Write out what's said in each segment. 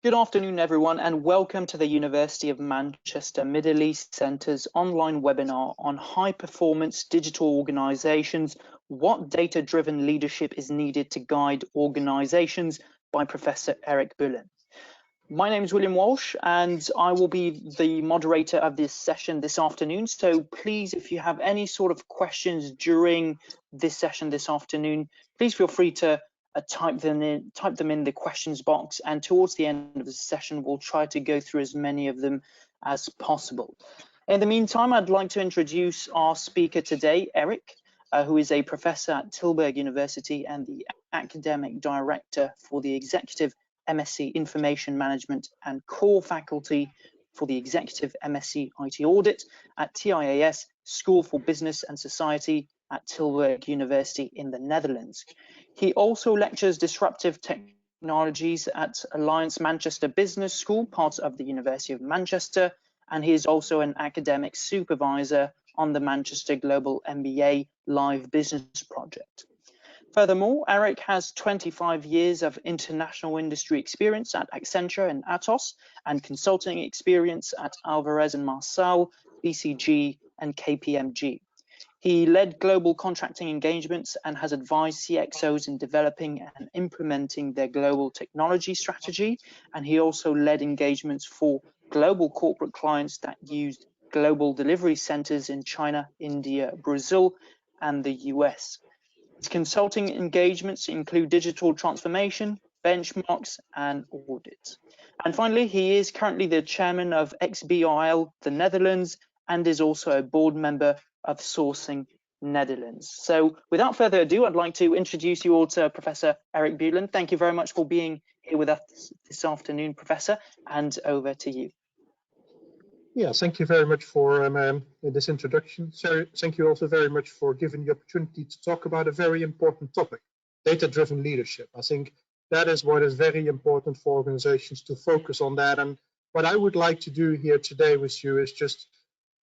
Good afternoon, everyone, and welcome to the University of Manchester Middle East Centre's online webinar on high-performance digital organisations, what data-driven leadership is needed to guide organisations by Professor Erik Beulen. My name is William Walsh, and I will be the moderator of this session this afternoon. So please, if you have any sort of questions during this session this afternoon, please feel free to type them in the questions box, and towards the end of the session we'll try to go through as many of them as possible. In the meantime, I'd like to introduce our speaker today, Erik, who is a professor at Tilburg University and the academic director for the executive MSc Information Management and core faculty for the executive MSc IT-audit at TIAS School for Business and Society at Tilburg University in the Netherlands. He also lectures Disruptive Technologies at Alliance Manchester Business School, part of the University of Manchester, and he is also an academic supervisor on the Manchester Global MBA Live Business Project. Furthermore, Erik has 25 years of international industry experience at Accenture and Atos, and consulting experience at Alvarez & Marsal, BCG, and KPMG. He led global contracting engagements and has advised CXOs in developing and implementing their global technology strategy, and he also led engagements for global corporate clients that used global delivery centers in China, India, Brazil, and the US. His consulting engagements include digital transformation, benchmarks, and audit. And finally, he is currently the chairman of XBRL, the Netherlands, and is also a board member of Sourcing Netherlands. So without further ado, I'd like to introduce you all to Professor Erik Beulen. Thank you very much for being here with us this afternoon, Professor, and over to you. Yeah, thank you very much for this introduction. So thank you also very much for giving the opportunity to talk about a very important topic, data-driven leadership. I think that is what is very important for organizations to focus on that. And what I would like to do here today with you is just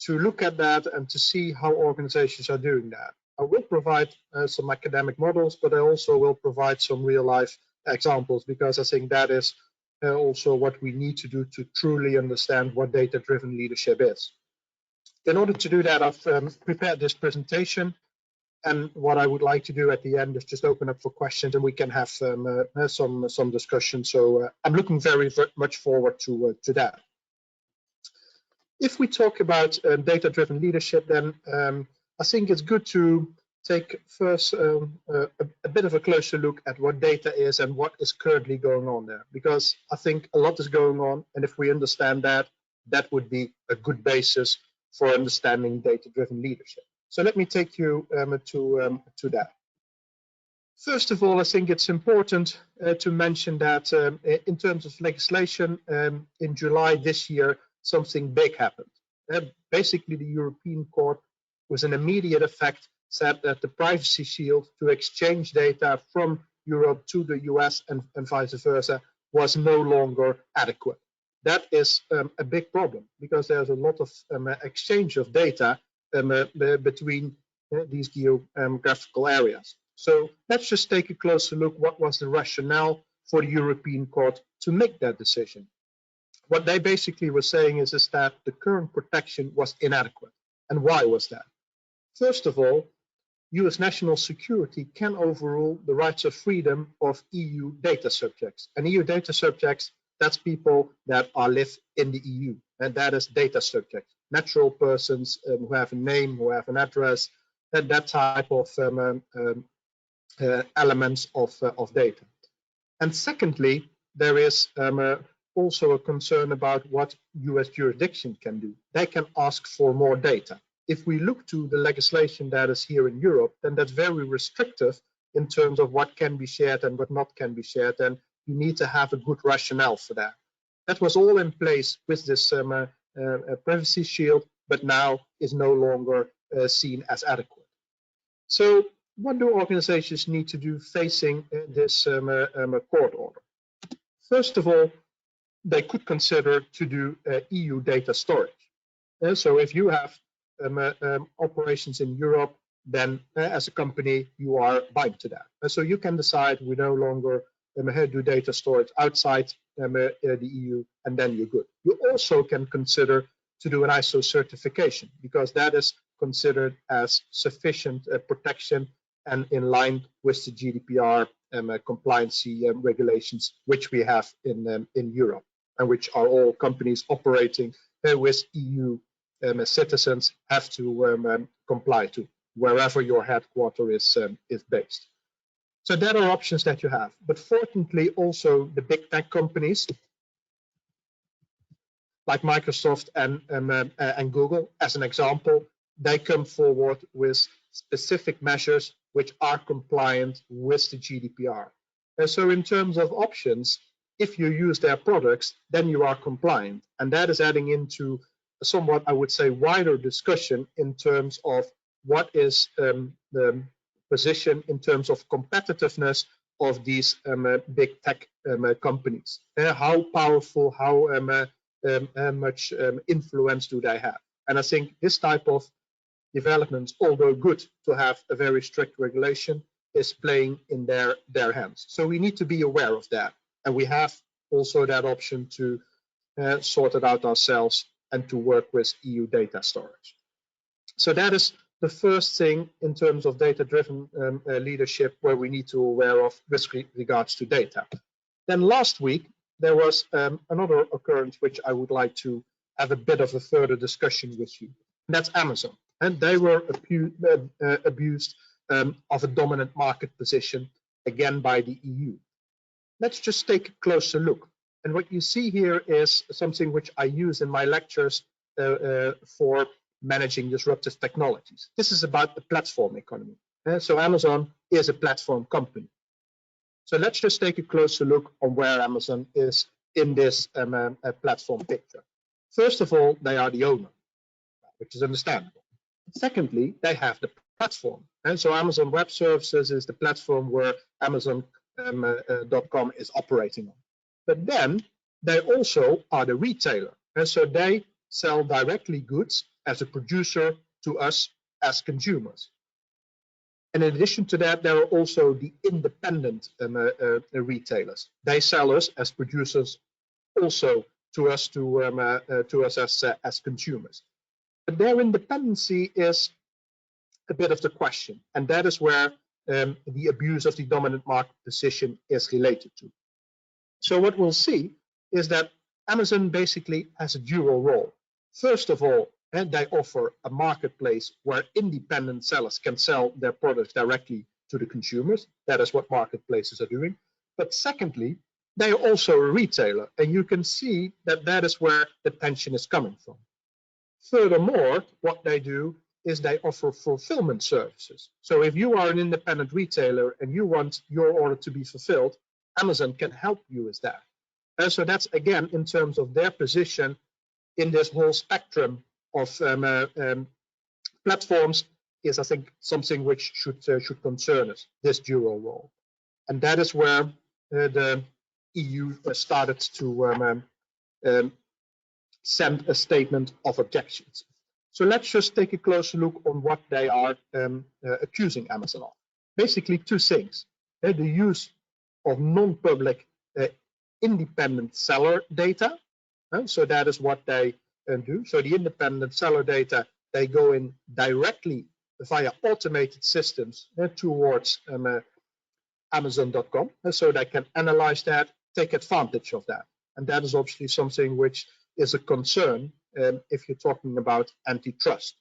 to look at that and to see how organizations are doing that. I will provide some academic models, but I also will provide some real-life examples, because I think that is also what we need to do to truly understand what data-driven leadership is. In order to do that, I've prepared this presentation, and what I would like to do at the end is just open up for questions, and we can have some discussion. So I'm looking very much forward to that. If we talk about data-driven leadership, then I think it's good to take first a bit of a closer look at what data is and what is currently going on there, because I think a lot is going on, and if we understand that, that would be a good basis for understanding data-driven leadership. So let me take you to that. First of all, I think it's important to mention that in terms of legislation, in July this year, something big happened. Basically, the European Court, with an immediate effect, said that the privacy shield to exchange data from Europe to the US and vice versa was no longer adequate. That is a big problem, because there's a lot of exchange of data between these geographical areas. So let's just take a closer look. What was the rationale for the European Court to make that decision? What they basically were saying is that the current protection was inadequate. And why was that? First of all, US national security can overrule the rights of freedom of EU data subjects. And EU data subjects, that's people that live in the EU, and that is data subjects, natural persons who have a name, who have an address, and that type of elements of data. And secondly, there is also a concern about what US jurisdiction can do. They can ask for more data. If we look to the legislation that is here in Europe, then that's very restrictive in terms of what can be shared and what not can be shared, and you need to have a good rationale for that. That was all in place with this privacy shield, but now is no longer seen as adequate. So what do organizations need to do facing this court order? First of all, they could consider to do EU data storage. So if you have operations in Europe, then as a company, you are bound to that. So you can decide we no longer do data storage outside the EU, and then you're good. You also can consider to do an ISO certification, because that is considered as sufficient protection and in line with the GDPR compliance regulations which we have in Europe, and which are all companies operating with EU citizens have to comply to, wherever your headquarters is based. So that are options that you have. But fortunately, also the big tech companies like Microsoft and Google, as an example, they come forward with specific measures which are compliant with the GDPR. And so in terms of options, if you use their products, then you are compliant. And that is adding into a somewhat, I would say, wider discussion in terms of what is the position in terms of competitiveness of these big tech companies. How powerful, how much influence do they have? And I think this type of developments, although good to have a very strict regulation, is playing in their hands. So we need to be aware of that. And we have also that option to sort it out ourselves and to work with EU data storage. So that is the first thing in terms of data-driven leadership where we need to be aware of with regards to data. Then last week, there was another occurrence which I would like to have a bit of a further discussion with you. And that's Amazon. And they were abused of a dominant market position, again by the EU. Let's just take a closer look. And what you see here is something which I use in my lectures for managing disruptive technologies. This is about the platform economy. So Amazon is a platform company. So let's just take a closer look on where Amazon is in this platform picture. First of all, they are the owner, which is understandable. Secondly, they have the platform. And so Amazon Web Services is the platform where Amazon.com is operating on. But then they also are the retailer. And so they sell directly goods as a producer to us as consumers. And in addition to that, there are also the independent retailers. They sell us as producers also to us as consumers. But their independency is a bit of the question, and that is where the abuse of the dominant market position is related to. So what we'll see is that Amazon basically has a dual role. First of all, they offer a marketplace where independent sellers can sell their products directly to the consumers. That is what marketplaces are doing. But secondly, they are also a retailer, and you can see that that is where the tension is coming from. Furthermore, what they do is they offer fulfillment services. So if you are an independent retailer and you want your order to be fulfilled, Amazon can help you with that. And so that's, again, in terms of their position in this whole spectrum of platforms, is, I think, something which should concern us, this dual role. And that is where the EU started to send a statement of objections. So let's just take a closer look on what they are accusing Amazon of. Basically, two things. The use of non-public independent seller data. So that is what they do. So the independent seller data, they go in directly via automated systems towards Amazon.com. So they can analyze that, take advantage of that. And that is obviously something which is a concern if you're talking about antitrust.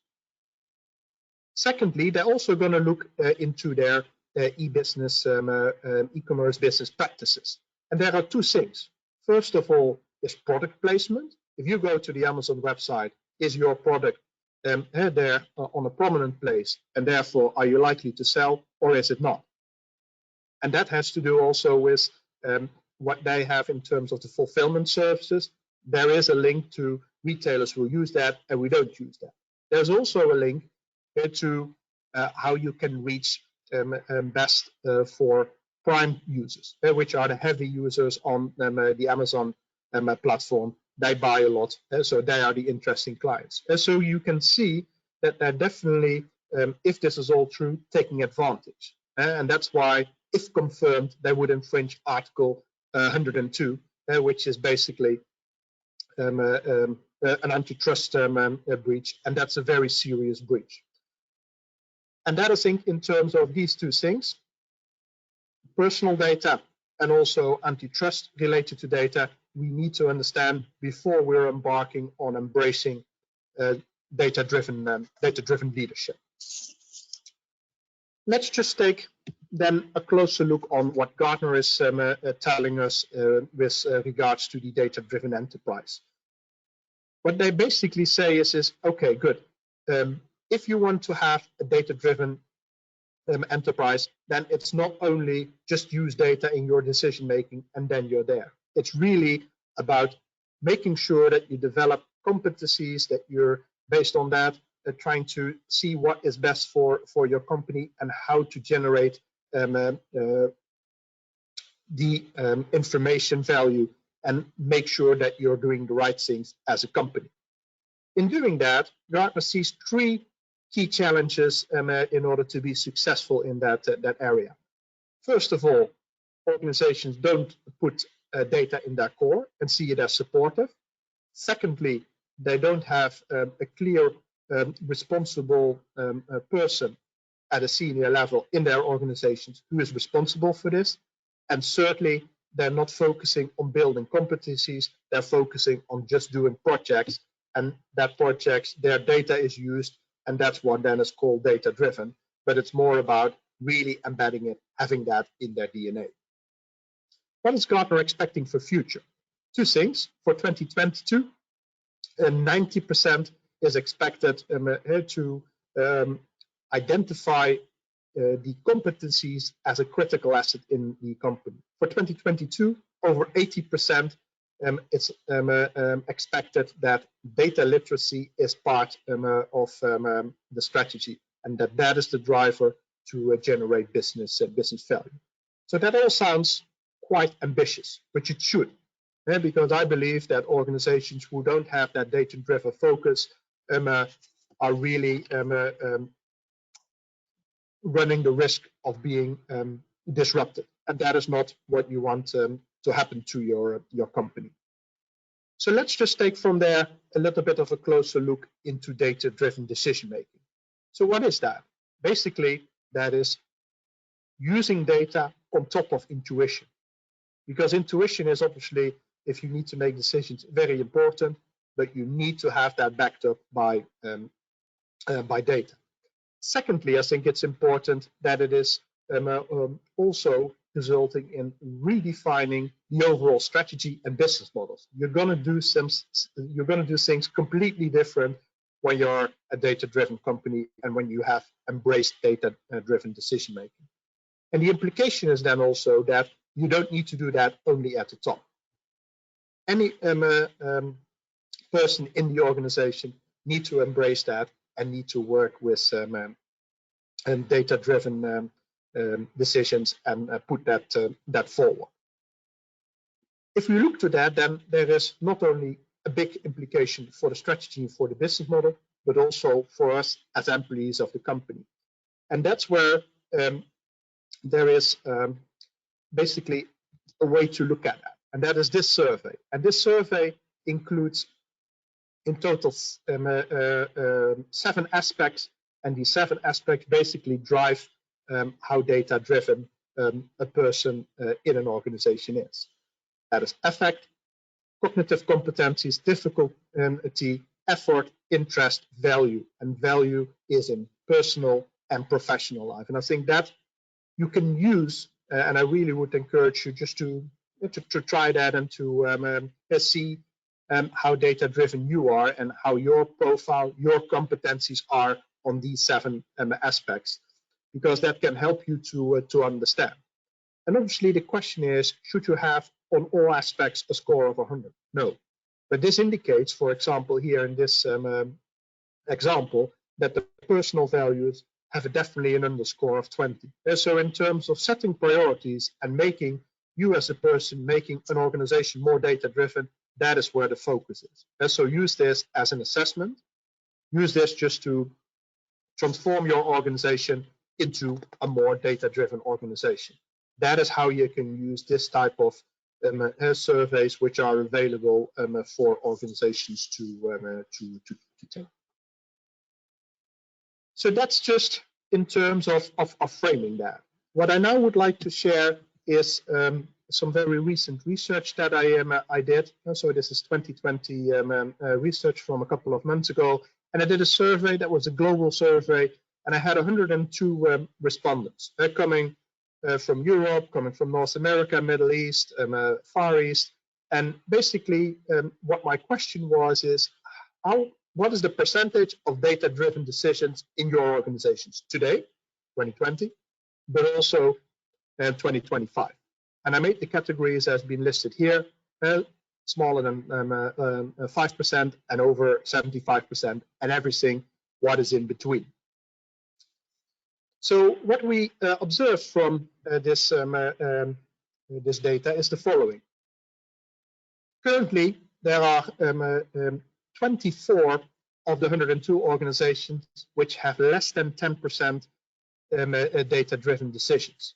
Secondly, they're also going to look into their e-business, e-commerce business practices. And there are two things. First of all, is product placement. If you go to the Amazon website, is your product there on a prominent place, and therefore are you likely to sell, or is it not? And that has to do also with what they have in terms of the fulfillment services. There is a link to retailers who use that and we don't use that. There's also a link to how you can reach best for Prime users, which are the heavy users on the Amazon platform. They buy a lot, so they are the interesting clients. So you can see that they're definitely, if this is all true, taking advantage. And that's why, if confirmed, they would infringe Article 102 which is basically an antitrust breach, and that's a very serious breach. And that, I think, in terms of these two things, personal data and also antitrust related to data, we need to understand before we're embarking on embracing data-driven leadership. Let's just take then a closer look on what Gartner is telling us with regards to the data-driven enterprise. What they basically say is okay, good. If you want to have a data-driven enterprise, then it's not only just use data in your decision making and then you're there. It's really about making sure that you develop competencies, that you're based on that, trying to see what is best for your company and how to generate the information value and make sure that you're doing the right things as a company. In doing that, Gartner sees three key challenges in order to be successful in that area. First of all, organizations don't put data in their core and see it as supportive. Secondly, they don't have a clear responsible person at a senior level in their organizations who is responsible for this. And thirdly, they're not focusing on building competencies, they're focusing on just doing projects, and that projects, their data is used, and that's what then is called data-driven, but it's more about really embedding it, having that in their DNA. What is Gartner expecting for future? Two things. For 2022, 90% is expected to identify the competencies as a critical asset in the company. For 2022, over 80% it's expected that data literacy is part of the strategy, and that is the driver to generate business value. So that all sounds quite ambitious, but it should, because I believe that organizations who don't have that data-driven focus are really running the risk of being disrupted, and that is not what you want to happen to your company. So let's just take from there a little bit of a closer look into data-driven decision making. So what is that? Basically, that is using data on top of intuition, because intuition is obviously, if you need to make decisions, very important, but you need to have that backed up by data. Secondly, I think it's important that it is also resulting in redefining the overall strategy and business models. You're going to do things completely different when you're a data-driven company and when you have embraced data-driven decision making. And the implication is then also that you don't need to do that only at the top. Any person in the organization need to embrace that and need to work with data-driven decisions and put that forward. If we look to that, then there is not only a big implication for the strategy and for the business model, but also for us as employees of the company. And that's where there is basically a way to look at that, and that is this survey. And this survey includes in total 7 aspects, and these 7 aspects basically drive how data-driven a person in an organization is. That is affect, cognitive competencies, difficulty, effort, interest, value. And value is in personal and professional life. And I think that you can use, and I really would encourage you just to try that and to see how data-driven you are and how your profile, your competencies are on these 7 aspects, because that can help you to understand. And obviously the question is, should you have on all aspects a score of 100? No. But this indicates, for example, here in this example, that the personal values have definitely an underscore of 20. And so in terms of setting priorities and making you as a person, making an organization more data-driven, that is where the focus is. And so use this as an assessment. Use this just to transform your organization into a more data-driven organization. That is how you can use this type of surveys which are available for organizations to take. So that's just in terms of framing that. What I now would like to share is some very recent research that I did. So this is 2020 research from a couple of months ago, and I did a survey that was a global survey, and I had 102 respondents. They're coming from Europe, coming from North America, Middle East, Far East, and basically what my question was is, what is the percentage of data-driven decisions in your organizations today, 2020, but also 2025? And I made the categories as been listed here, smaller than 5% and over 75%, and everything what is in between. So what we observe from this data is the following. Currently, there are 24 of the 102 organizations which have less than 10% data-driven decisions.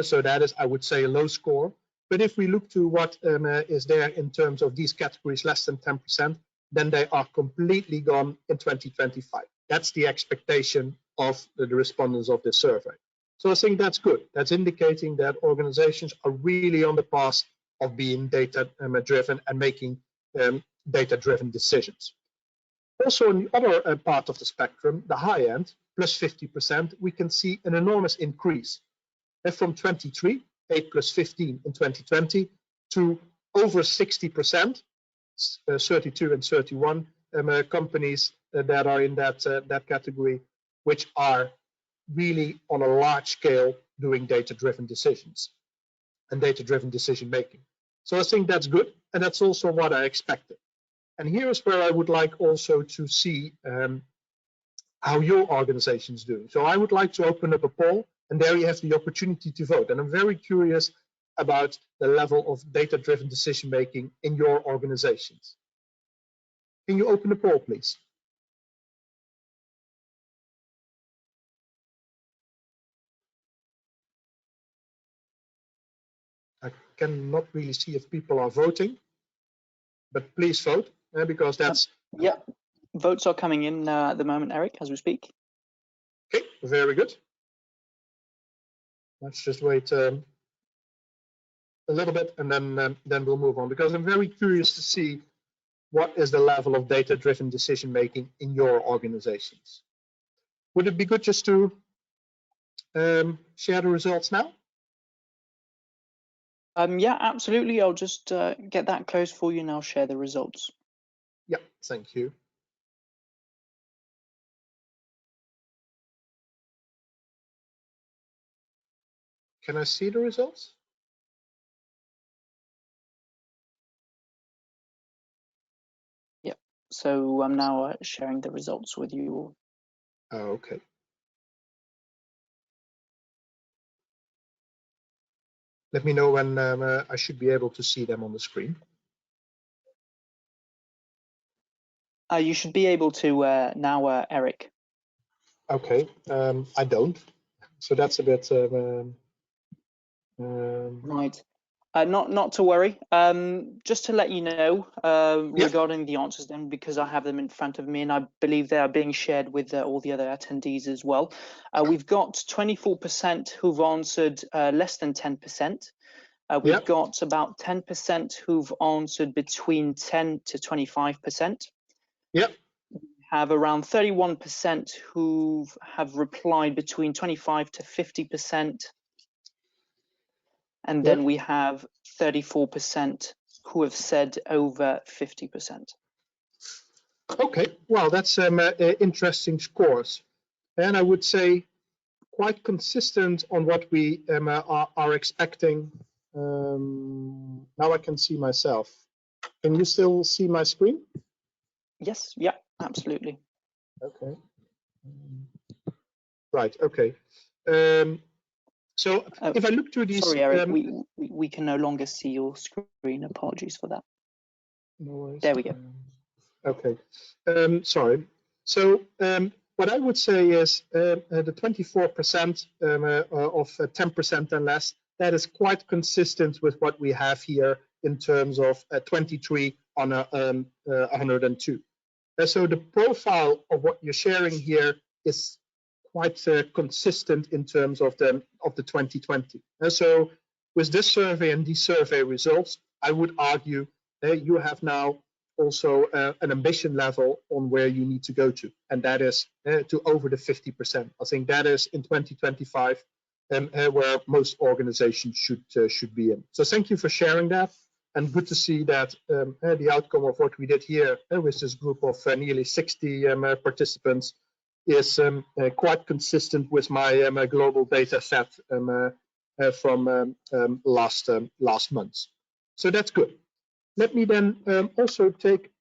So that is, I would say, a low score. But if we look to what is there in terms of these categories less than 10%, then they are completely gone in 2025. That's the expectation of the respondents of this survey. So I think that's good. That's indicating that organizations are really on the path of being data-driven and making data-driven decisions. Also, on the other part of the spectrum, the high end, plus 50%, we can see an enormous increase. From 23, 8 plus 15 in 2020, to over 60%, 32 and 31 companies that are in that category, which are really on a large scale doing data-driven decisions and data-driven decision making. So I think that's good, and that's also what I expected. And here is where I would like also to see how your organization is doing. So I would like to open up a poll, and there you have the opportunity to vote. And I'm very curious about the level of data-driven decision making in your organizations. Can you open the poll, please? I cannot really see if people are voting, but please vote, because that's... Yeah, votes are coming in at the moment, Erik, as we speak. Okay, very good. Let's just wait a little bit, and then we'll move on, because I'm very curious to see what is the level of data-driven decision making in your organizations. Would it be good just to share the results now? Yeah, absolutely. I'll just get that closed for you and I'll share the results. Yeah, thank you. Can I see the results? Yeah, so I'm now sharing the results with you all. Oh, okay. Let me know when I should be able to see them on the screen. You should be able to now, Erik. Okay, I don't. So that's a bit... Right. Not to worry. Just to let you know regarding the answers then, because I have them in front of me and I believe they are being shared with all the other attendees as well. We've got 24% who've answered less than 10%. We've got about 10% who've answered between 10 to 25%. Yep. We have around 31% who have replied between 25 to 50%. And then we have 34% who have said over 50%. Okay, well, that's interesting scores. And I would say quite consistent on what we are expecting. Now I can see myself. Can you still see my screen? Yes, yeah, absolutely. Okay. Right, okay. So if I look through these... Sorry, Erik, we can no longer see your screen. Apologies for that. No worries. There we go. Okay, sorry. So what I would say is the 24% of 10% and less, that is quite consistent with what we have here in terms of 23 on 102. So the profile of what you're sharing here is quite consistent in terms of the 2020. And so with this survey and these survey results, I would argue that you have now also an ambition level on where you need to go to, and that is to over the 50%. I think that is in 2025 where most organizations should be in. So thank you for sharing that, and good to see that the outcome of what we did here with this group of nearly 60 participants is quite consistent with my global data set from last month. So that's good. Let me then also take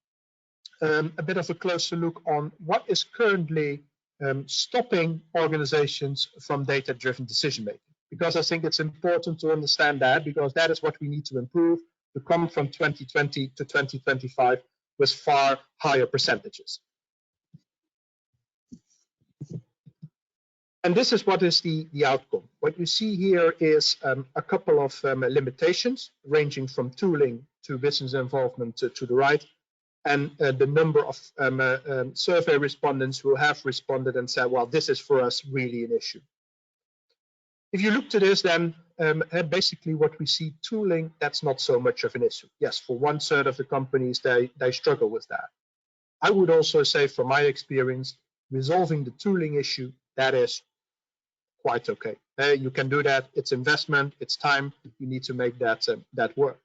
a bit of a closer look on what is currently stopping organizations from data-driven decision-making, because I think it's important to understand that, because that is what we need to improve to come from 2020 to 2025 with far higher percentages. And this is what is the outcome. What you see here is a couple of limitations ranging from tooling to business involvement to the right, and the number of survey respondents who have responded and said, well, this is for us really an issue. If you look to this, then basically what we see, tooling, that's not so much of an issue. Yes, for 1/3 of the companies, they struggle with that. I would also say, from my experience, resolving the tooling issue, that is quite okay. You can do that. It's investment, it's time. You need to make that work.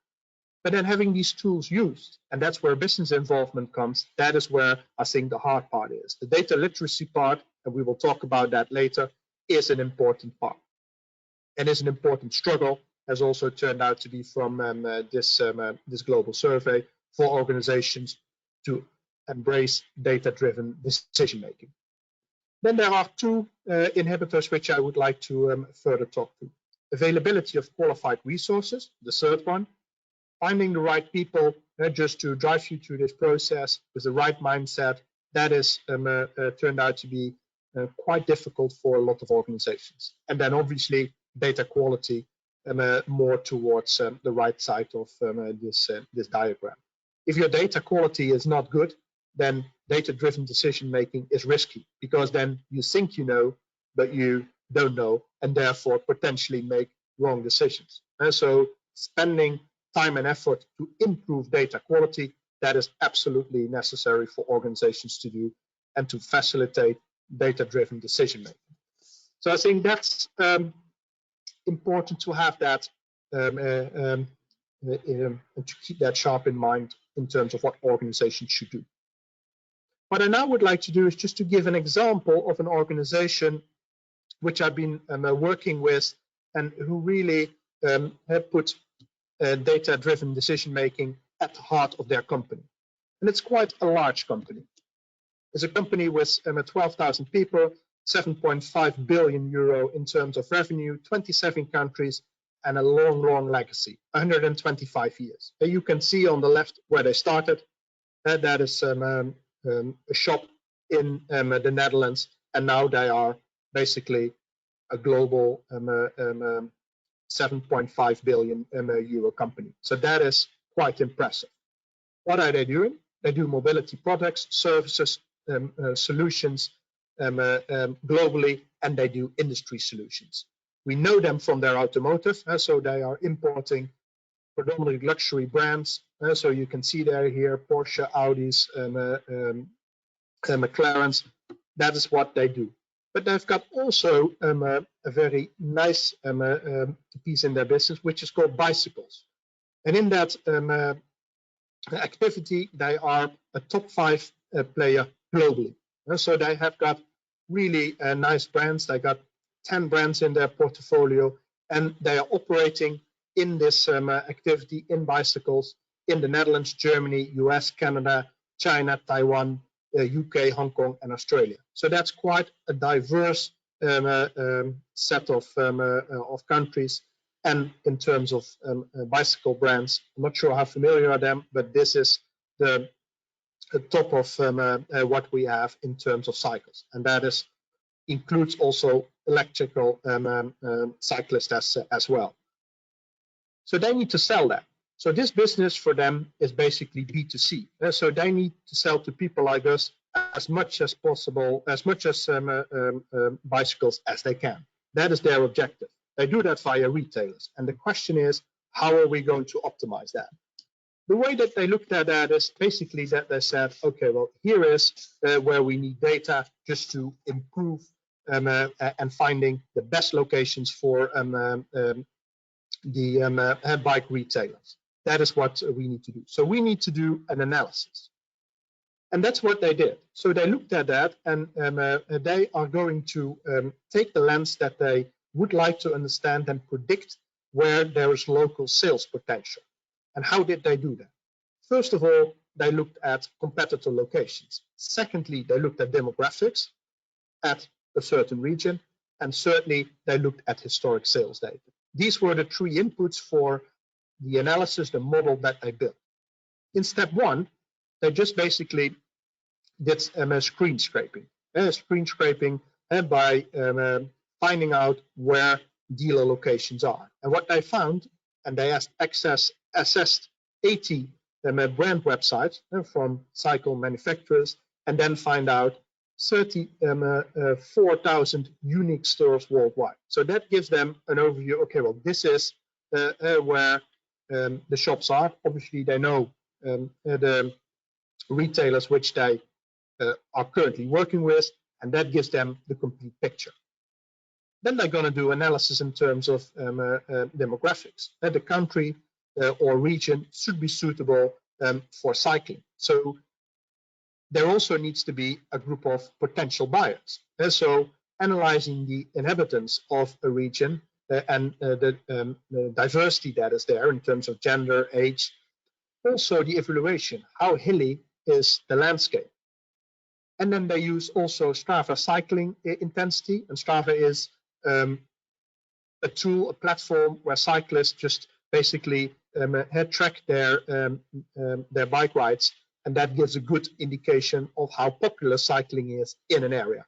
But then having these tools used, and that's where business involvement comes, that is where I think the hard part is. The data literacy part, and we will talk about that later, is an important part. And is an important struggle, has also turned out to be from this global survey, for organizations to embrace data-driven decision-making. Then there are two inhibitors which I would like to further talk to. Availability of qualified resources, the third one. Finding the right people just to drive you through this process with the right mindset, that is turned out to be quite difficult for a lot of organizations. And then obviously data quality more towards the right side of this diagram. If your data quality is not good, then data-driven decision-making is risky, because then you think you know, but you don't know, and therefore potentially make wrong decisions. And so spending time and effort to improve data quality, that is absolutely necessary for organizations to do and to facilitate data-driven decision-making. So I think that's important to have that and to keep that sharp in mind in terms of what organizations should do. What I now would like to do is just to give an example of an organization which I've been working with and who really have put data-driven decision-making at the heart of their company. And it's quite a large company. It's a company with 12,000 people, 7.5 billion euro in terms of revenue, 27 countries, and a long, long legacy, 125 years. You can see on the left where they started. That is a shop in the Netherlands, and now they are basically a global 7.5 billion euro company. So that is quite impressive. What are they doing? They do mobility products, services, solutions globally, and they do industry solutions. We know them from their automotive, so they are importing predominantly luxury brands. So you can see there here Porsche, Audis, McLarens. That is what they do. But they've got also a very nice piece in their business, which is called bicycles. And in that activity, they are a top 5 player globally. So they have got really nice brands. They got 10 brands in their portfolio, and they are operating in this activity in bicycles in the Netherlands, Germany, US, Canada, China, Taiwan, UK, Hong Kong, and Australia. So that's quite a diverse set of countries. And in terms of bicycle brands, I'm not sure how familiar are them, but this is the top of what we have in terms of cycles, and that includes also electrical cyclists as well. So they need to sell that. So this business for them is basically B2C. So they need to sell to people like us as much as possible, as much as bicycles as they can. That is their objective. They do that via retailers. And the question is, how are we going to optimize that? The way that they looked at that is basically that they said, okay, well, here is where we need data just to improve and finding the best locations for the bike retailers. That is what we need to do. So we need to do an analysis. And that's what they did. So they looked at that, and they are going to take the lens that they would like to understand and predict where there is local sales potential. And how did they do that? First of all, they looked at competitor locations. Secondly, they looked at demographics at a certain region. And certainly, they looked at historic sales data. These were the three inputs for the analysis, the model that they built. In step one, they just basically did screen scraping. Screen scraping by finding out where dealer locations are. And what they found, and they assessed 80 brand websites from cycle manufacturers, and then find out 34,000 unique stores worldwide. So that gives them an overview. Okay, well, this is where the shops are. Obviously, they know the retailers which they are currently working with, and that gives them the complete picture. Then they're going to do analysis in terms of demographics. The country or region should be suitable for cycling. So there also needs to be a group of potential buyers. So analyzing the inhabitants of a region and the diversity that is there in terms of gender, age, also the evaluation, how hilly is the landscape. And then they use also Strava cycling intensity, and Strava is a tool, a platform where cyclists just basically track their bike rides, and that gives a good indication of how popular cycling is in an area.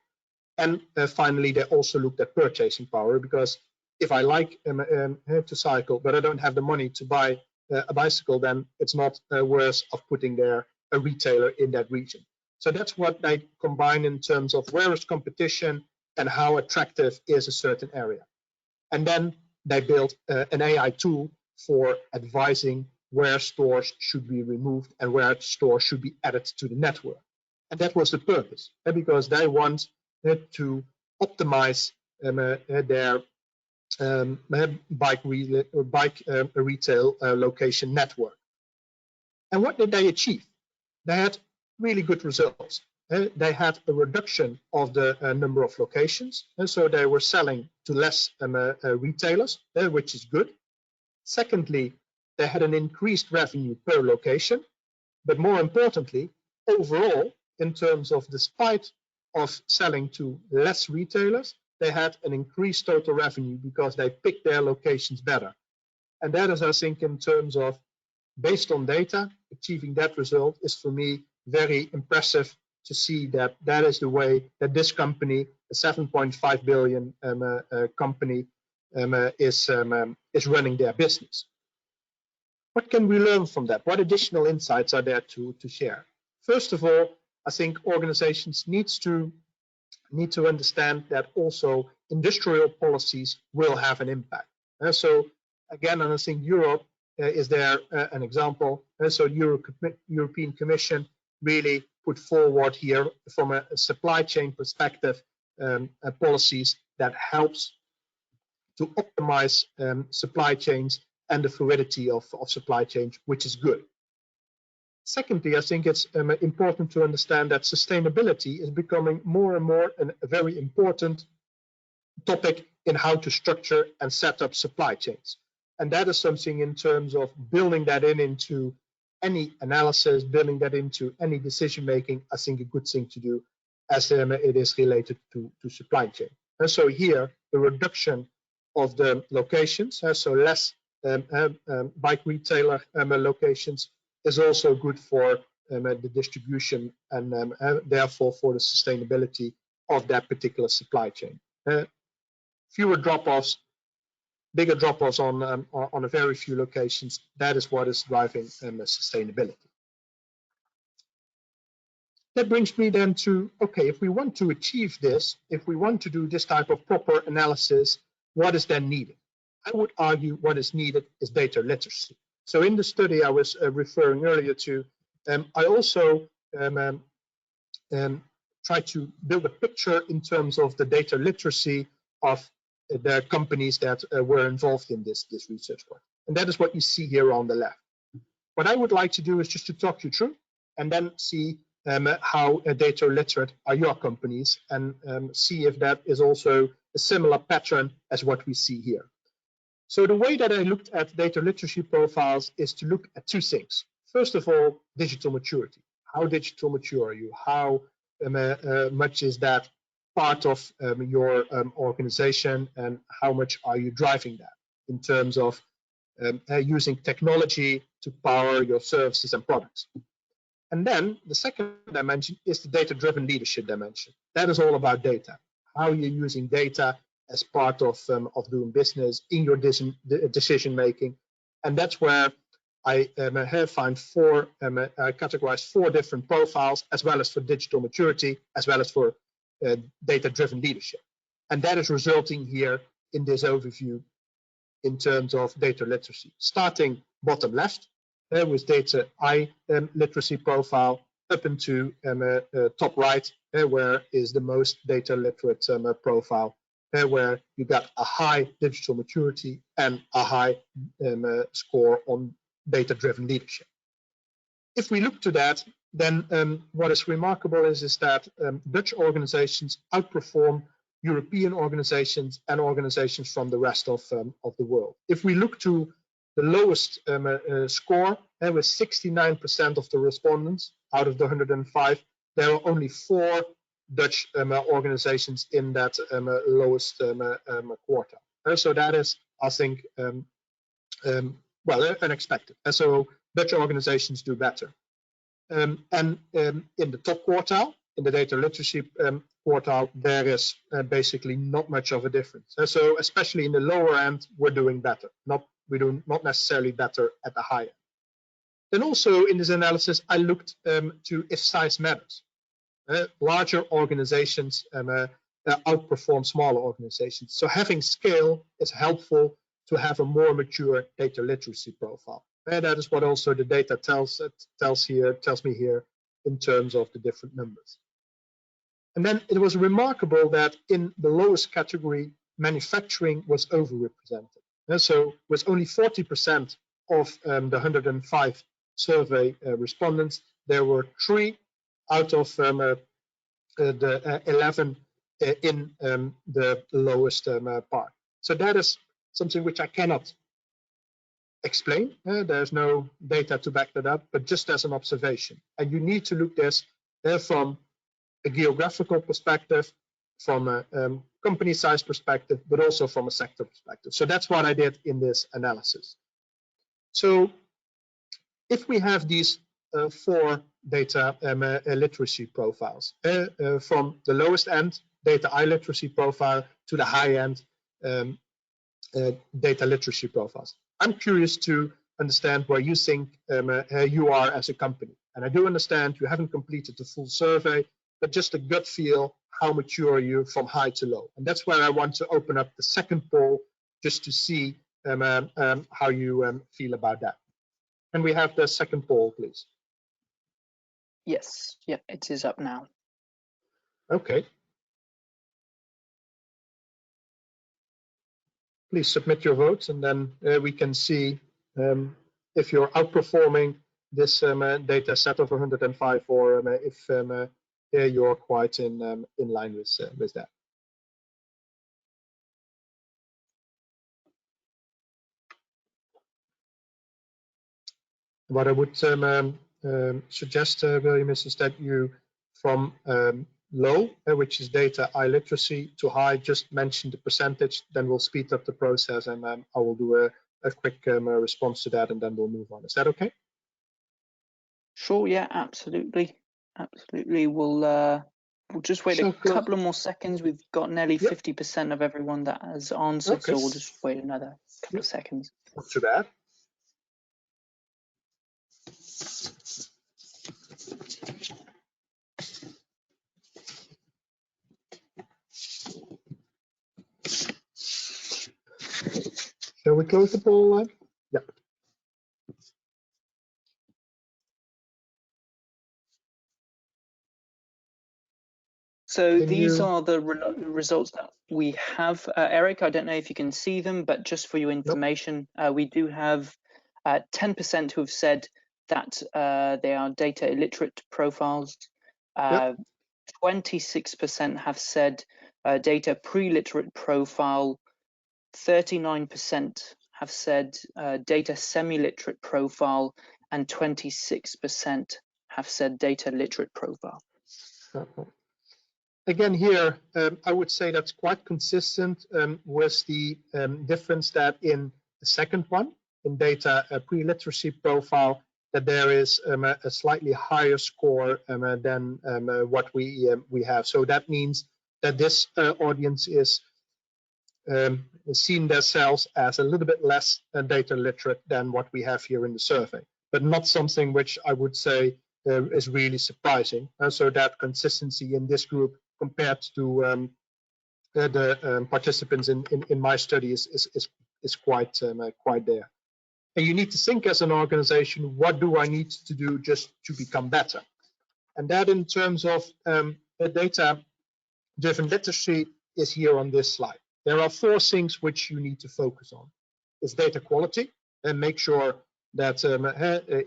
And finally, they also looked at purchasing power, because if I like to cycle, but I don't have the money to buy a bicycle, then it's not worth of putting there a retailer in that region. So that's what they combine in terms of where is competition and how attractive is a certain area. And then they built an AI tool for advising where stores should be removed and where stores should be added to the network. And that was the purpose, because they want to optimize their bike retail location network. And what did they achieve? They had really good results. They had a reduction of the number of locations, and so they were selling to less retailers, which is good. Secondly, they had an increased revenue per location, but more importantly, overall, in terms of despite of selling to less retailers, they had an increased total revenue because they picked their locations better. And that is, I think, in terms of based on data, achieving that result is for me very impressive to see that that is the way that this company, a 7.5 billion company, is running their business. What can we learn from that? What additional insights are there to share? First of all, I think organizations need to understand that also industrial policies will have an impact. So again, and I think Europe is there an example. So European Commission really put forward here from a supply chain perspective policies that helps to optimize supply chains and the fluidity of supply chains, which is good. Secondly, I think it's important to understand that sustainability is becoming more and more a very important topic in how to structure and set up supply chains. And that is something in terms of building that into any analysis, building that into any decision making, I think a good thing to do as it is related to supply chain. And so here, the reduction of the locations, so less bike retailer locations, is also good for the distribution and therefore for the sustainability of that particular supply chain. Fewer drop-offs, bigger drop-offs on a very few locations. That is what is driving sustainability. That brings me then to, okay, if we want to achieve this, if we want to do this type of proper analysis, what is then needed? I would argue what is needed is data literacy. So in the study I was referring earlier to, I also try to build a picture in terms of the data literacy of the companies that were involved in this research work. And that is what you see here on the left. What I would like to do is just to talk you through and then see how data literate are your companies, and see if that is also a similar pattern as what we see here. So the way that I looked at data literacy profiles is to look at two things. First of all, digital maturity. How digital mature are you? How much is that part of your organization, and how much are you driving that in terms of using technology to power your services and products? And then the second dimension is the data-driven leadership dimension. That is all about data. How you're using data as part of doing business in your decision making, and that's where I have found categorized 4 different profiles, as well as for digital maturity, as well as for data-driven leadership, and that is resulting here in this overview in terms of data literacy. Starting bottom left with data literacy profile, up into top right, where is the most data literate profile, where you got a high digital maturity and a high score on data-driven leadership. If we look to that, then what is remarkable is that Dutch organizations outperform European organizations and organizations from the rest of the world. If we look to the lowest score, with 69% of the respondents out of the 105, there are only 4 Dutch organizations in that lowest quarter. So that is, I think, well, unexpected. And so Dutch organizations do better. And in the top quartile, in the data literacy quartile, there is basically not much of a difference. And so especially in the lower end, we're doing better. We do not necessarily better at the high end. Then also in this analysis, I looked to if size matters. Larger organizations outperform smaller organizations. So having scale is helpful to have a more mature data literacy profile. And that is what also the data tells me here in terms of the different numbers. And then it was remarkable that in the lowest category, manufacturing was overrepresented. And so with only 40% of the 105 survey respondents, there were 3 out of the 11 in the lowest part. So that is something which I cannot explain. There's no data to back that up, but just as an observation. And you need to look this from a geographical perspective, from a company size perspective, but also from a sector perspective. So that's what I did in this analysis. So if we have these 4 data literacy profiles, from the lowest end data literacy profile to the high end data literacy profiles, I'm curious to understand where you think you are as a company. And I do understand you haven't completed the full survey, but just a gut feel, how mature are you from high to low? And that's where I want to open up the second poll, just to see how you feel about that. And we have the second poll, please. Yes, yeah, it is up now. Okay. Please submit your votes, and then we can see if you're outperforming this data set of 105, or if you're quite in line with that. What I would suggest, William, is that you, from low, which is data literacy, to high, just mention the percentage, then we'll speed up the process, and I will do a quick response to that, and then we'll move on. Is that okay? Sure, yeah, absolutely. Absolutely. We'll We'll just wait a couple of more seconds. We've got nearly 50% of everyone that has answered, so we'll just wait another couple of seconds. Not too bad. Shall we close the poll line? Yeah. So these are the results that we have. Erik, I don't know if you can see them, but just for your information, we do have 10% who have said that they are data illiterate profiles. 26% have said data pre-literate profile. 39% have said data semi-literate profile, and 26% have said data literate profile. Again, here, I would say that's quite consistent with the difference that in the second one, in data pre-literacy profile, that there is a slightly higher score than what we have. So that means that this audience is seen themselves as a little bit less data literate than what we have here in the survey, but not something which I would say is really surprising. So that consistency in this group compared to the participants in my study is quite there. And you need to think as an organization, what do I need to do just to become better? And that in terms of data-driven literacy is here on this slide. There are 4 things which you need to focus on. It's data quality, and make sure that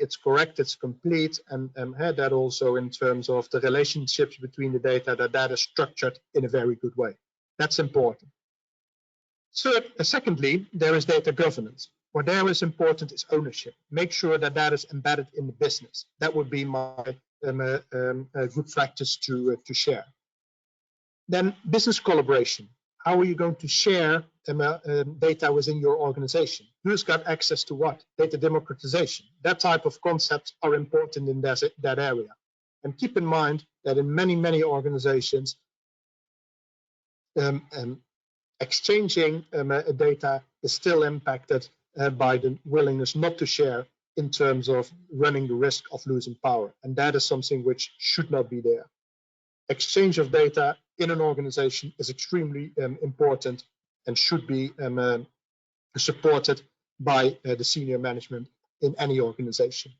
it's correct, it's complete, and that also in terms of the relationships between the data, that is structured in a very good way. That's important. Secondly, there is data governance. What there is important is ownership. Make sure that that is embedded in the business. That would be my good practice to share. Then business collaboration. How are you going to share data within your organization? Who's got access to what? Data democratization. That type of concepts are important in that area. And keep in mind that in many, many organizations, exchanging data is still impacted by the willingness not to share in terms of running the risk of losing power. And that is something which should not be there. Exchange of data in an organization is extremely important and should be supported by the senior management in any organization.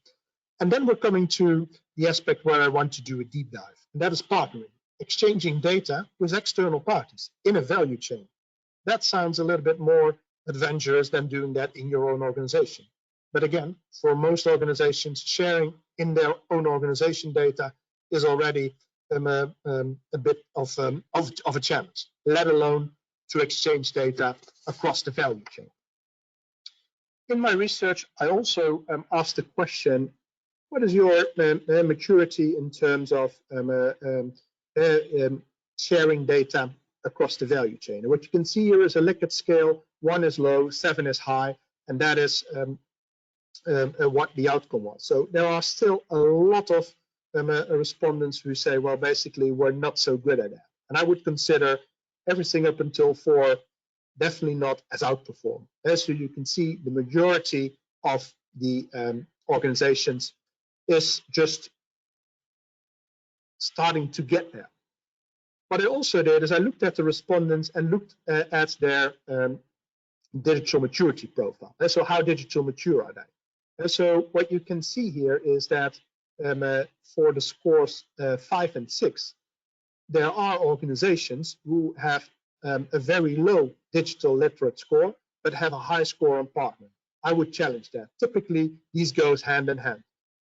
And then we're coming to the aspect where I want to do a deep dive, and that is partnering, exchanging data with external parties in a value chain. That sounds a little bit more adventurous than doing that in your own organization. But again, for most organizations, sharing in their own organization data is already a bit of a challenge, let alone to exchange data across the value chain. In my research, I also asked the question, what is your maturity in terms of sharing data across the value chain? And what you can see here is a Likert scale. 1 is low, 7 is high, and that is what the outcome was. So there are still a lot of respondents who say, well, basically, we're not so good at that. And I would consider everything up until 4 definitely not as outperformed. So you can see the majority of the organizations is just starting to get there. What I also did is I looked at the respondents and looked at their digital maturity profile. And so how digital mature are they? And so what you can see here is that for the scores 5 and 6, there are organizations who have a very low digital literate score, but have a high score on partner. I would challenge that. Typically, these goes hand in hand.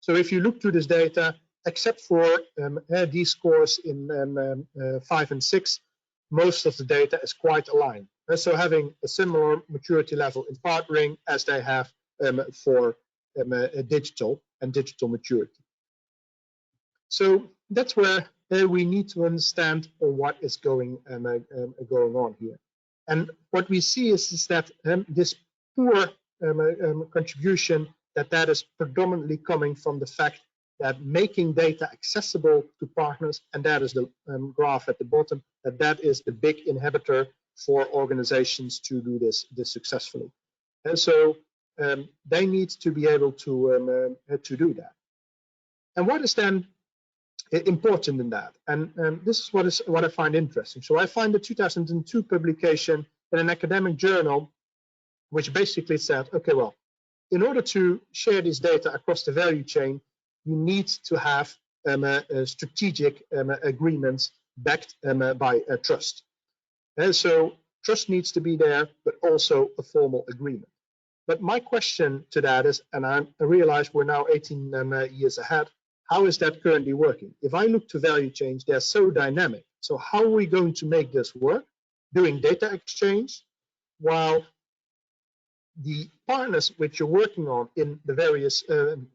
So if you look through this data, except for these scores in 5 and 6, most of the data is quite aligned. And so having a similar maturity level in partnering as they have for digital and digital maturity. So that's where we need to understand what is going on here. And what we see is that this poor contribution, that is predominantly coming from the fact that making data accessible to partners, and that is the graph at the bottom, that is the big inhibitor for organizations to do this successfully. And so they need to be able to do that. And what is then important in that? And this is what I find interesting. So I find the 2002 publication in an academic journal, which basically said, okay, well, in order to share this data across the value chain, you need to have strategic agreements backed by trust. And so trust needs to be there, but also a formal agreement. But my question to that is, and I realize we're now 18 years ahead, how is that currently working? If I look to value chains, they're so dynamic. So how are we going to make this work? Doing data exchange while the partners which you're working on in the various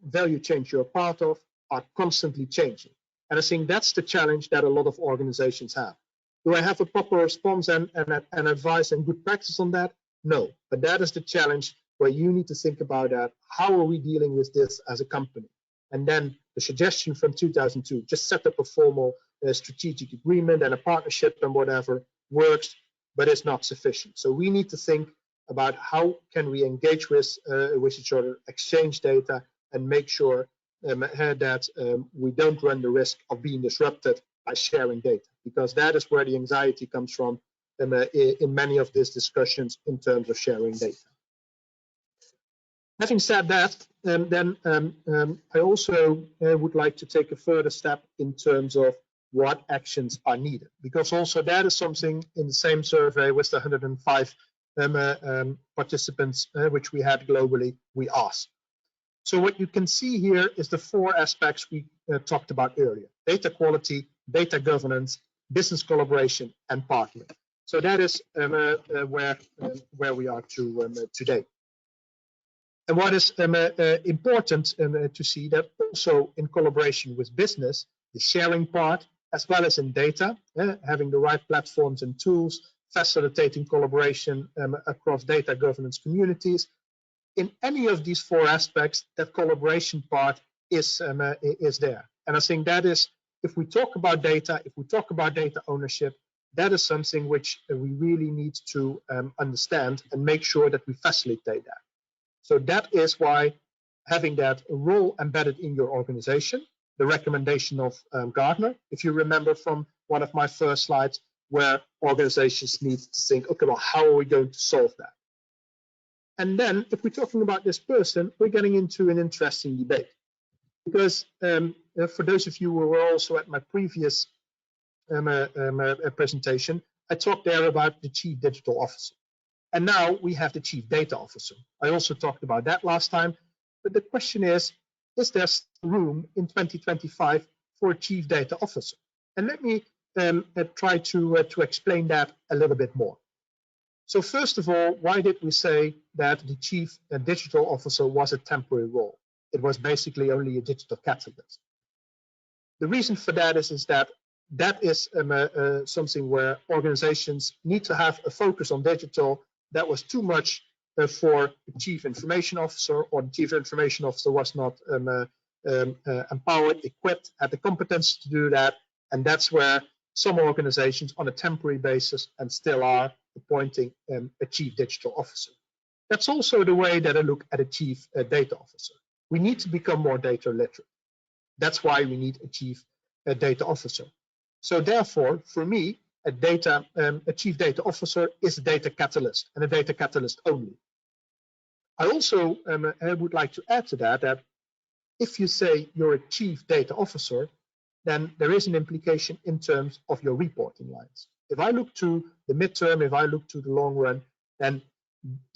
value chains you're part of are constantly changing. And I think that's the challenge that a lot of organizations have. Do I have a proper response and advice and good practice on that? No, but that is the challenge where you need to think about that. How are we dealing with this as a company? And then the suggestion from 2002, just set up a formal strategic agreement and a partnership and whatever works, but it's not sufficient. So we need to think about how can we engage with each other, exchange data, and make sure that we don't run the risk of being disrupted by sharing data, because that is where the anxiety comes from in many of these discussions in terms of sharing data. Having said that, then I also would like to take a further step in terms of what actions are needed, because also that is something in the same survey with the 105 participants which we had globally, we asked. So what you can see here is the 4 aspects we talked about earlier: data quality, data governance, business collaboration, and partnering. So that is where we are today. And what is important to see that also in collaboration with business, the sharing part, as well as in data, having the right platforms and tools, facilitating collaboration across data governance communities. In any of these 4 aspects, that collaboration part is there. And I think that is, if we talk about data, if we talk about data ownership, that is something which we really need to understand and make sure that we facilitate that. So that is why having that role embedded in your organization, the recommendation of Gartner, if you remember from one of my first slides, where organizations need to think, okay, well, how are we going to solve that? And then if we're talking about this person, we're getting into an interesting debate. Because for those of you who were also at my previous presentation, I talked there about the Chief Digital Officer. And now we have the Chief Data Officer. I also talked about that last time. But the question is there room in 2025 for a Chief Data Officer? And let me try to explain that a little bit more. So first of all, why did we say that the Chief Digital Officer was a temporary role? It was basically only a digital catalyst. The reason for that is that is something where organizations need to have a focus on digital. That was too much for the Chief Information Officer, or the Chief Information Officer was not empowered, equipped, had the competence to do that. And that's where some organizations on a temporary basis, and still are, appointing a Chief Digital Officer. That's also the way that I look at a Chief Data Officer. We need to become more data literate. That's why we need a Chief Data Officer. So therefore, for me, a Chief Data Officer is a data catalyst, and a data catalyst only. I also would like to add to that if you say you're a Chief Data Officer, then there is an implication in terms of your reporting lines. If I look to the midterm, if I look to the long run, then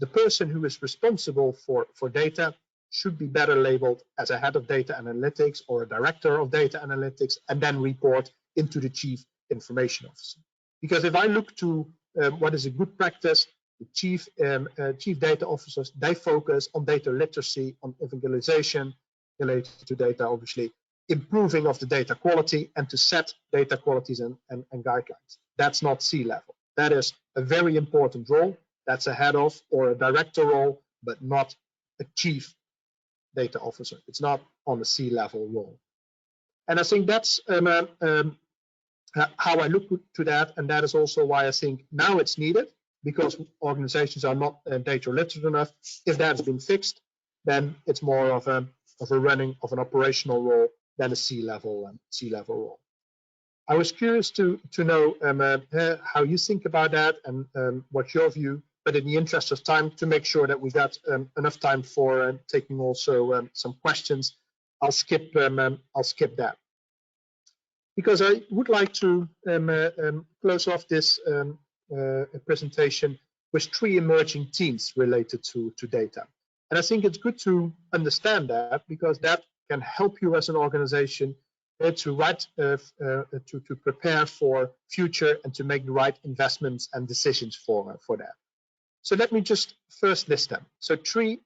the person who is responsible for data should be better labeled as a head of data analytics or a director of data analytics, and then report into the Chief Information Officer. Because if I look to what is a good practice, the chief data officers, they focus on data literacy, on evangelization related to data, obviously, improving of the data quality, and to set data qualities and guidelines. That's not C-level. That is a very important role. That's a head of or a director role, but not a chief data officer. It's not on a C-level role. And I think that's how I look to that, and that is also why I think now it's needed, because organizations are not data literate enough. If that has been fixed, then it's more of a running of an operational role than a C-level role. I was curious to know how you think about that and what's your view. But in the interest of time, to make sure that we got enough time for taking also some questions, I'll skip that, because I would like to close off this presentation with 3 emerging themes related to data. And I think it's good to understand that, because that can help you as an organization to prepare for future and to make the right investments and decisions for that. So let me just first list them. So 3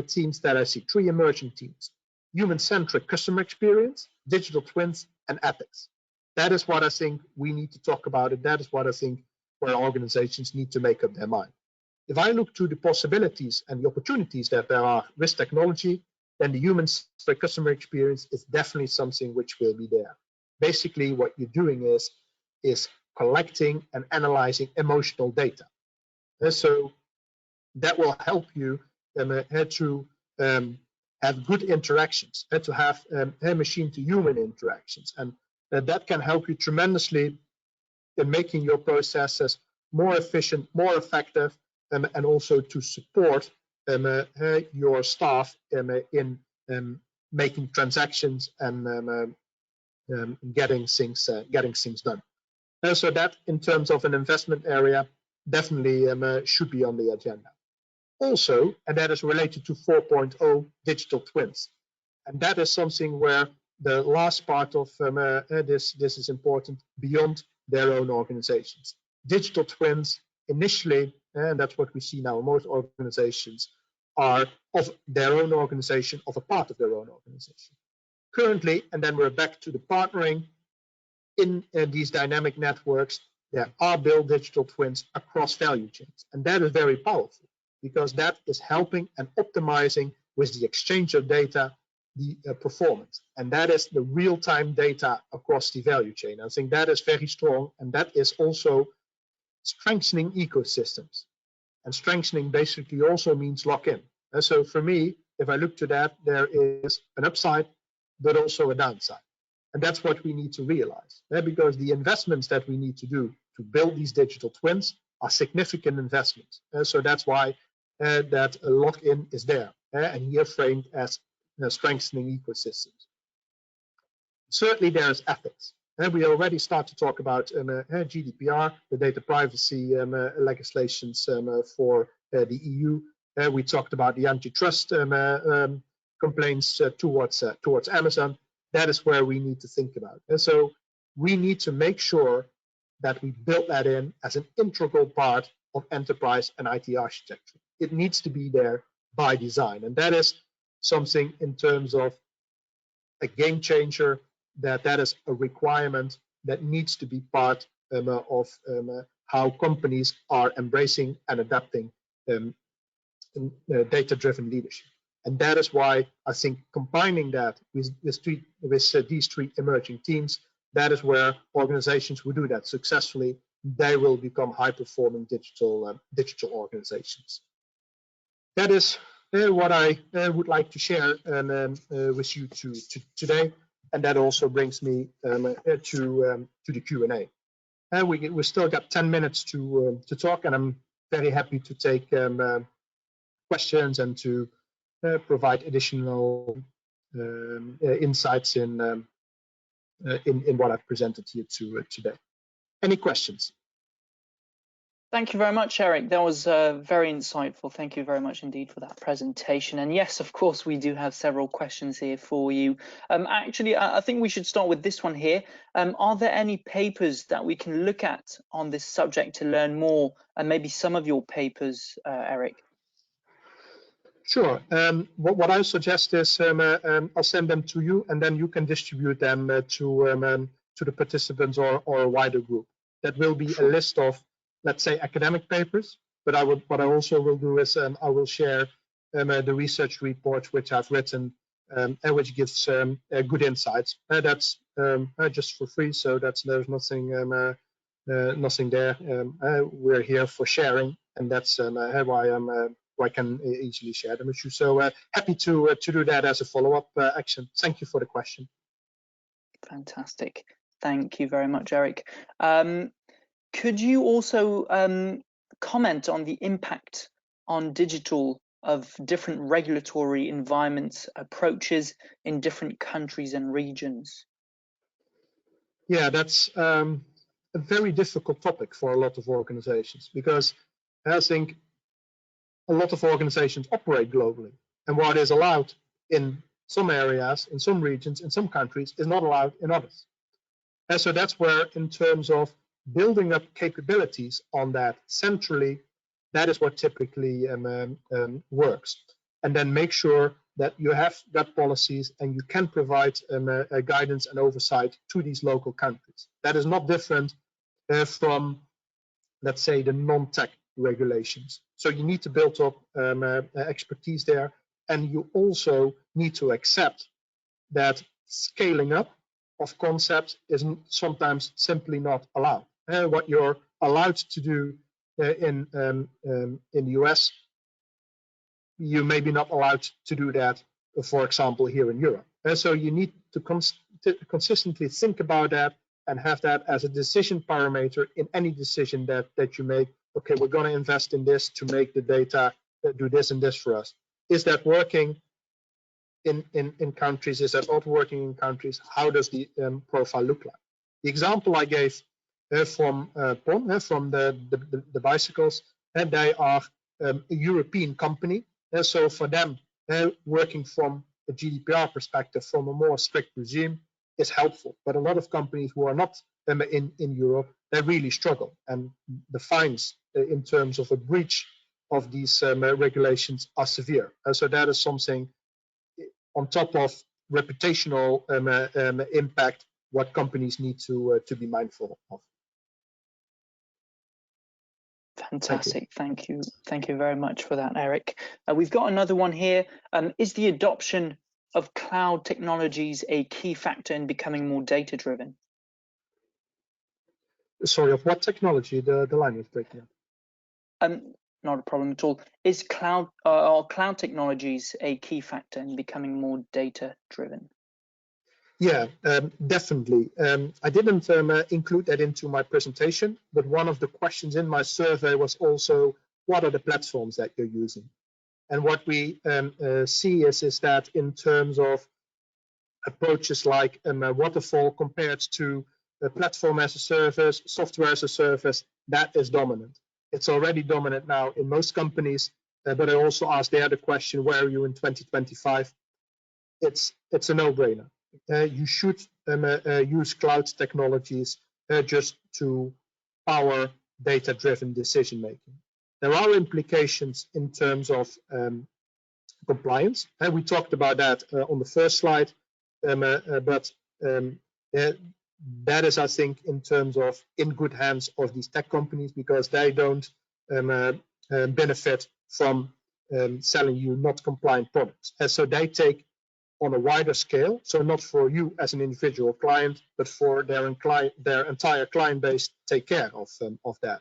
themes that I see, 3 emerging themes: human-centric customer experience, digital twins, and ethics. That is what I think we need to talk about, and that is what I think where organizations need to make up their mind. If I look to the possibilities and the opportunities that there are with technology, then the human-centric customer experience is definitely something which will be there. Basically, what you're doing is collecting and analyzing emotional data. So that will help you to have good interactions, to have machine-to-human interactions. And that can help you tremendously in making your processes more efficient, more effective, and also to support your staff in making transactions and getting things done. So that, in terms of an investment area, definitely should be on the agenda. Also, and that is related to 4.0 digital twins, and that is something where the last part of this is important beyond their own organizations. Digital twins initially, and that's what we see now, most organizations are of their own organization, of a part of their own organization. Currently, and then we're back to the partnering, in these dynamic networks, there are built digital twins across value chains. And that is very powerful, because that is helping and optimizing with the exchange of data, the performance. And that is the real-time data across the value chain. I think that is very strong, and that is also strengthening ecosystems. And strengthening basically also means lock-in. And so for me, if I look to that, there is an upside, but also a downside. And that's what we need to realize, because the investments that we need to do to build these digital twins are significant investments. So that's why that lock-in is there, and here framed as strengthening ecosystems. Certainly there is ethics. We already start to talk about GDPR, the data privacy legislations for the EU. We talked about the antitrust complaints towards Amazon. That is where we need to think about. And so we need to make sure that we build that in as an integral part of enterprise and IT architecture. It needs to be there by design. And that is something in terms of a game changer, that is a requirement that needs to be part of how companies are embracing and adapting data-driven leadership. And that is why I think combining that with these 3 emerging themes, that is where organizations who do that successfully, they will become high-performing digital organizations. That is what I would like to share with you today, and that also brings me to the Q&A. We still got 10 minutes to talk, and I'm very happy to take questions and to provide additional insights in what I've presented here today. Any questions? Thank you very much, Erik. That was very insightful. Thank you very much indeed for that presentation. And yes, of course, we do have several questions here for you. Actually, I think we should start with this one here. Are there any papers that we can look at on this subject to learn more, and maybe some of your papers, Erik? Sure. What I suggest is I'll send them to you, and then you can distribute them to the participants or a wider group. That will be a list of, let's say, academic papers. But what I also will do is I will share the research reports which I've written and which gives good insights. That's just for free, so there's nothing nothing there. We're here for sharing, and that's why I can easily share them with you. So happy to do that as a follow-up action. Thank you for the question. Fantastic. Thank you very much, Erik. Could you also comment on the impact on digital of different regulatory environments approaches in different countries and regions? Yeah, that's a very difficult topic for a lot of organizations, because I think a lot of organizations operate globally, and what is allowed in some areas, in some regions, in some countries is not allowed in others. And so that's where, in terms of building up capabilities on that centrally, that is what typically works. And then make sure that you have that policies and you can provide guidance and oversight to these local countries. That is not different from, let's say, the non-tech regulations. So you need to build up expertise there, and you also need to accept that scaling up of concepts is sometimes simply not allowed. What you're allowed to do in the US, you may be not allowed to do that, for example, here in Europe. So you need to consistently think about that and have that as a decision parameter in any decision that you make. Okay, we're going to invest in this to make the data do this and this for us. Is that working in countries? Is that not working in countries? How does the profile look like? The example I gave from PON, from the bicycles, and they are a European company. So for them, working from a GDPR perspective, from a more strict regime, is helpful. But a lot of companies who are not in Europe, they really struggle. And the fines in terms of a breach of these regulations are severe. So that is something on top of reputational impact, what companies need to be mindful of. Fantastic. Thank you. Thank you very much for that, Erik. We've got another one here. Is the adoption of cloud technologies a key factor in becoming more data-driven? Sorry, of what technology? The line was breaking up. Not a problem at all. Is cloud technologies a key factor in becoming more data-driven? Yeah, definitely. I didn't include that into my presentation, but one of the questions in my survey was also, what are the platforms that you're using? And what we see is that in terms of approaches like waterfall compared to a platform as a service, software as a service, that is dominant. It's already dominant now in most companies, but I also asked there the question, where are you in 2025? It's a no-brainer. You should use cloud technologies just to power data-driven decision-making. There are implications in terms of compliance, and we talked about that on the first slide, but that is, I think, in terms of in good hands of these tech companies, because they don't benefit from selling you not compliant products. And so they take on a wider scale, so not for you as an individual client, but for their entire client base, take care of that.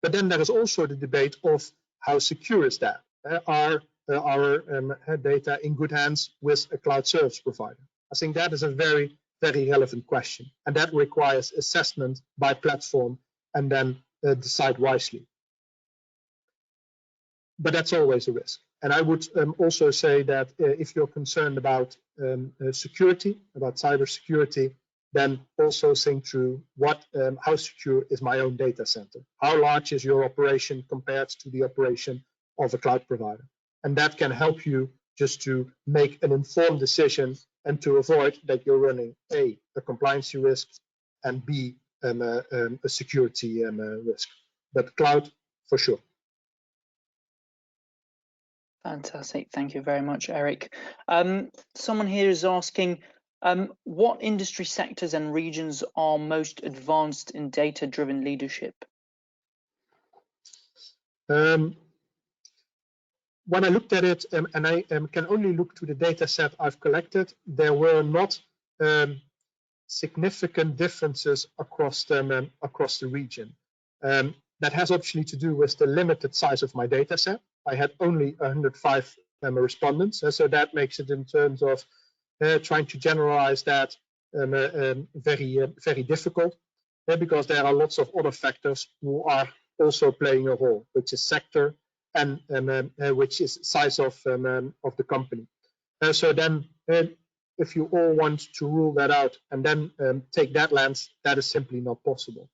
But then there is also the debate of how secure is that? Are our data in good hands with a cloud service provider? I think that is a very, very relevant question, and that requires assessment by platform and then decide wisely. But that's always a risk. And I would also say that if you're concerned about security, about cybersecurity, then also think through how secure is my own data center? How large is your operation compared to the operation of a cloud provider? And that can help you just to make an informed decision and to avoid that you're running A, a compliance risk, and B, a security risk. But cloud, for sure. Fantastic. Thank you very much, Erik. Someone here is asking, what industry sectors and regions are most advanced in data-driven leadership? when I looked at it, and I can only look to the data set I've collected, there were not significant differences across the region. That has obviously to do with the limited size of my data set. I had only 105 respondents, so that makes it, in terms of trying to generalize that, very difficult, because there are lots of other factors who are also playing a role, which is sector and which is size of the company. So then, if you all want to rule that out and then take that lens, that is simply not possible.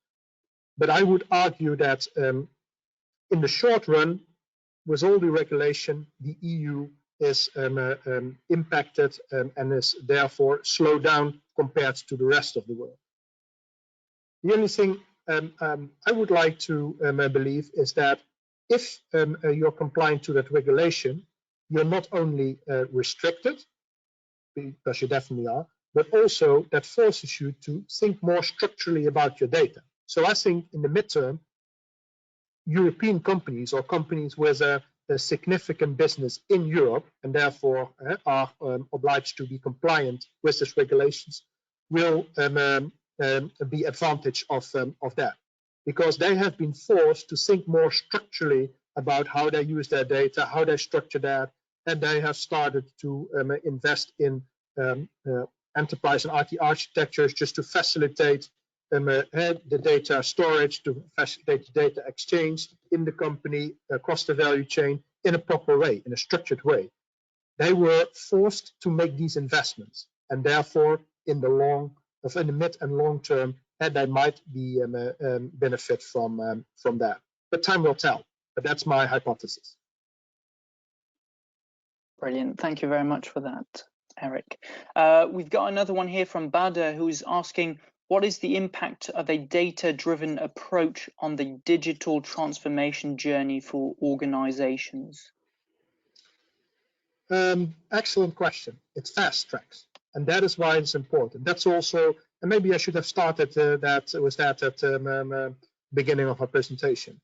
But I would argue that in the short run, with all the regulation, the EU is impacted and is therefore slowed down compared to the rest of the world. The only thing I would like to believe is that if you're complying to that regulation, you're not only restricted, because you definitely are, but also that forces you to think more structurally about your data. So I think in the midterm, European companies or companies with a significant business in Europe and therefore are obliged to be compliant with these regulations will be advantage of that, because they have been forced to think more structurally about how they use their data, how they structure that, and they have started to invest in enterprise and IT architectures just to facilitate the data storage, to facilitate the data exchange in the company, across the value chain, in a proper way, in a structured way. They were forced to make these investments, and therefore, in the mid and long term, they might be benefit from that. But time will tell. But that's my hypothesis. Brilliant. Thank you very much for that, Erik. We've got another one here from Bada, who's asking, what is the impact of a data-driven approach on the digital transformation journey for organizations? Excellent question. It's fast tracks, and that is why it's important. That's also, and maybe I should have started that at the beginning of our presentation.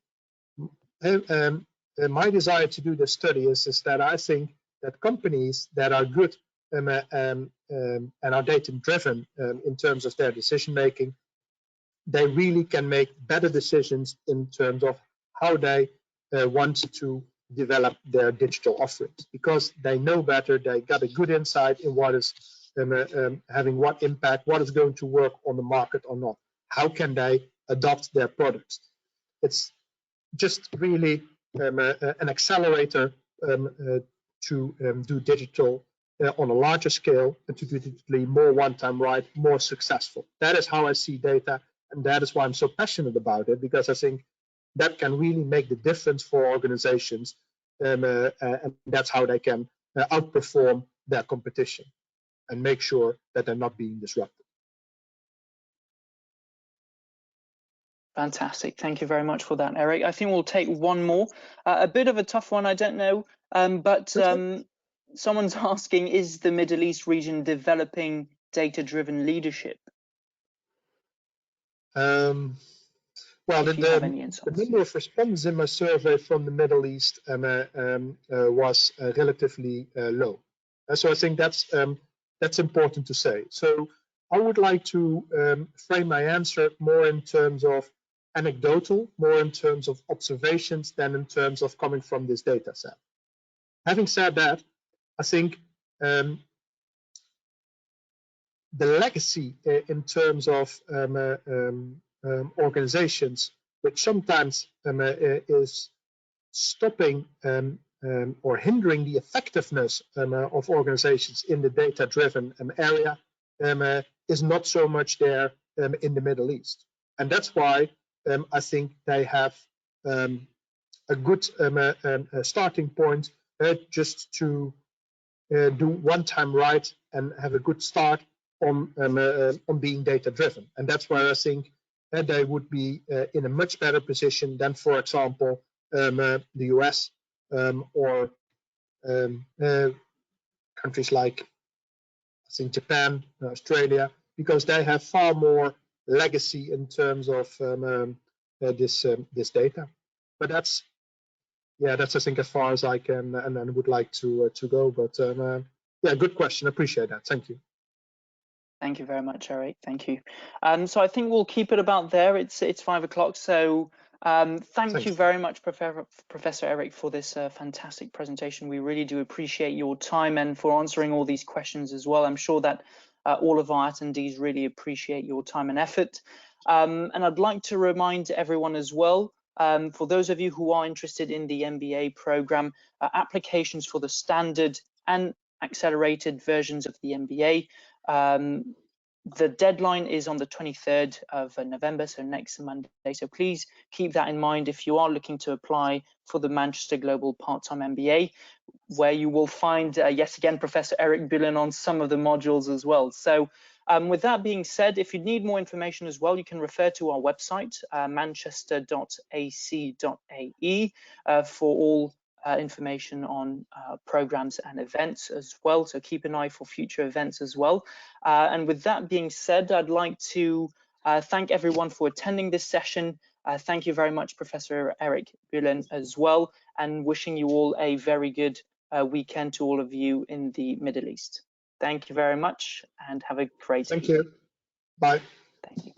My desire to do this study is that I think that companies that are good and are data-driven in terms of their decision-making, they really can make better decisions in terms of how they want to develop their digital offerings, because they know better, they got a good insight in what is having what impact, what is going to work on the market or not. How can they adopt their products? It's just really an accelerator to do digital on a larger scale and to do digitally more one-time right, more successful. That is how I see data, and that is why I'm so passionate about it, because I think that can really make the difference for organizations, and that's how they can outperform their competition and make sure that they're not being disrupted. Fantastic. Thank you very much for that, Erik. I think we'll take one more. A bit of a tough one, I don't know, but someone's asking, is the Middle East region developing data-driven leadership? Well, the number of responses in my survey from the Middle East was relatively low. So I think that's important to say. So I would like to frame my answer more in terms of anecdotal, more in terms of observations than in terms of coming from this data set. Having said that, I think the legacy in terms of organizations, which sometimes is stopping or hindering the effectiveness of organizations in the data-driven area, is not so much there in the Middle East. And that's why I think they have a good starting point just to do one time right and have a good start on being data-driven. And that's why I think they would be in a much better position than, for example, the US or countries like, I think, Japan, Australia, because they have far more legacy in terms of this data. But that's yeah, that's I think as far as I can and would like to go. But yeah, good question. Appreciate that. Thank you. Thank you very much, Erik. Thank you. So I think we'll keep it about there. It's 5 o'clock. So thank you very much, Professor Erik, for this fantastic presentation. We really do appreciate your time and for answering all these questions as well. I'm sure that all of our attendees really appreciate your time and effort. And I'd like to remind everyone as well, for those of you who are interested in the MBA program, applications for the standard and accelerated versions of the MBA, the deadline is on the 23rd of November, so next Monday. So please keep that in mind if you are looking to apply for the Manchester Global Part-Time MBA, where you will find, yet again, Professor Erik Beulen on some of the modules as well. So with that being said, if you need more information as well, you can refer to our website, manchester.ac.ae, for all information on programs and events as well. So keep an eye for future events as well. And with that being said, I'd like to thank everyone for attending this session. Thank you very much, Professor Erik Beulen, as well, and wishing you all a very good weekend to all of you in the Middle East. Thank you very much and have a great evening. Thank you. Bye. Thank you.